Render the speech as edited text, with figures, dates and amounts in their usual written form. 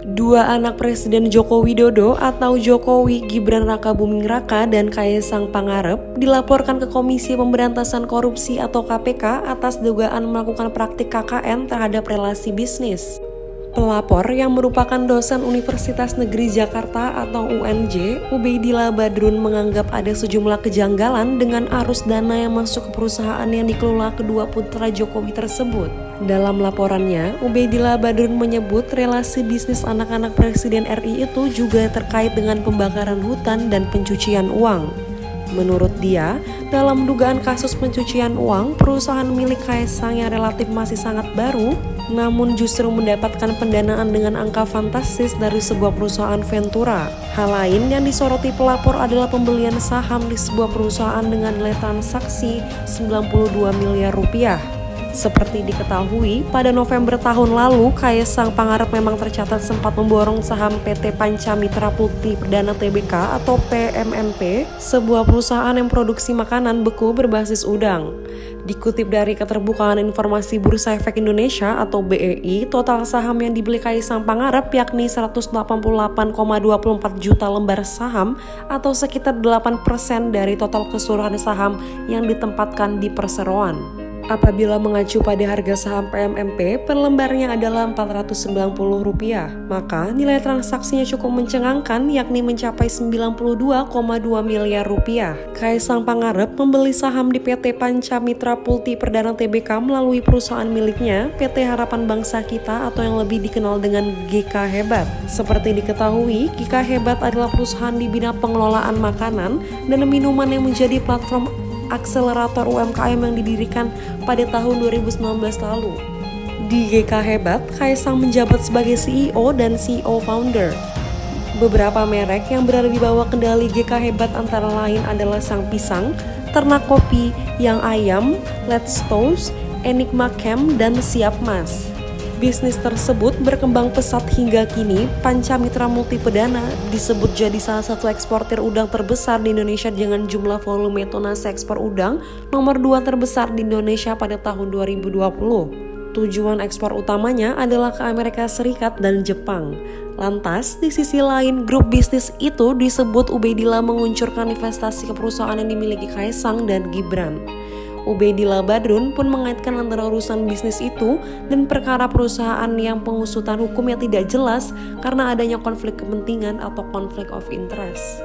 Dua anak Presiden Joko Widodo atau Jokowi, Gibran Rakabuming-Raka dan Kaesang Pangarep dilaporkan ke Komisi Pemberantasan Korupsi atau KPK atas dugaan melakukan praktik KKN terhadap relasi bisnis. Pelapor yang merupakan dosen Universitas Negeri Jakarta atau UNJ, Ubaidillah Badrun menganggap ada sejumlah kejanggalan dengan arus dana yang masuk ke perusahaan yang dikelola kedua putra Jokowi tersebut. Dalam laporannya, Ubaidillah Badrun menyebut relasi bisnis anak-anak Presiden RI itu juga terkait dengan pembakaran hutan dan pencucian uang. Menurut dia, dalam dugaan kasus pencucian uang, perusahaan milik Kaesang yang relatif masih sangat baru, namun justru mendapatkan pendanaan dengan angka fantastis dari sebuah perusahaan Ventura. Hal lain yang disoroti pelapor adalah pembelian saham di sebuah perusahaan dengan nilai transaksi 92 miliar rupiah. Seperti diketahui, pada November tahun lalu, Kaesang Pangarep memang tercatat sempat memborong saham PT Pancamitra Putih Perdana Tbk atau PMNP, sebuah perusahaan yang produksi makanan beku berbasis udang. Dikutip dari Keterbukaan Informasi Bursa Efek Indonesia atau BEI, total saham yang dibeli Kaesang Pangarep yakni 188,24 juta lembar saham atau sekitar 8% dari total keseluruhan saham yang ditempatkan di perseroan. Apabila mengacu pada harga saham PMMP per lembarnya adalah Rp490, maka nilai transaksinya cukup mencengangkan yakni mencapai Rp92,2 miliar. Kaesang Pangarep membeli saham di PT Pancamitra Putih Perdana Tbk melalui perusahaan miliknya PT Harapan Bangsa Kita atau yang lebih dikenal dengan GK Hebat. Seperti diketahui, GK Hebat adalah perusahaan di bidang pengelolaan makanan dan minuman yang menjadi platform akselerator UMKM yang didirikan pada tahun 2019 lalu. Di GK Hebat, Kaesang menjabat sebagai CEO dan CEO founder. Beberapa merek yang berada di bawah kendali GK Hebat antara lain adalah Sang Pisang, Ternak Kopi, Yang Ayam, Let's Toast, Enigma Camp, dan Siap Mas. Bisnis tersebut berkembang pesat hingga kini. Pancamitra Multipedana disebut jadi salah satu eksportir udang terbesar di Indonesia dengan jumlah volume tonase ekspor udang nomor 2 terbesar di Indonesia pada tahun 2020. Tujuan ekspor utamanya adalah ke Amerika Serikat dan Jepang. Lantas, di sisi lain, grup bisnis itu disebut Ubaidillah menguncurkan investasi ke perusahaan yang dimiliki Kaesang dan Gibran. Ubaidillah Badrun pun mengaitkan antara urusan bisnis itu dan perkara perusahaan yang pengusutan hukumnya tidak jelas karena adanya konflik kepentingan atau konflik of interest.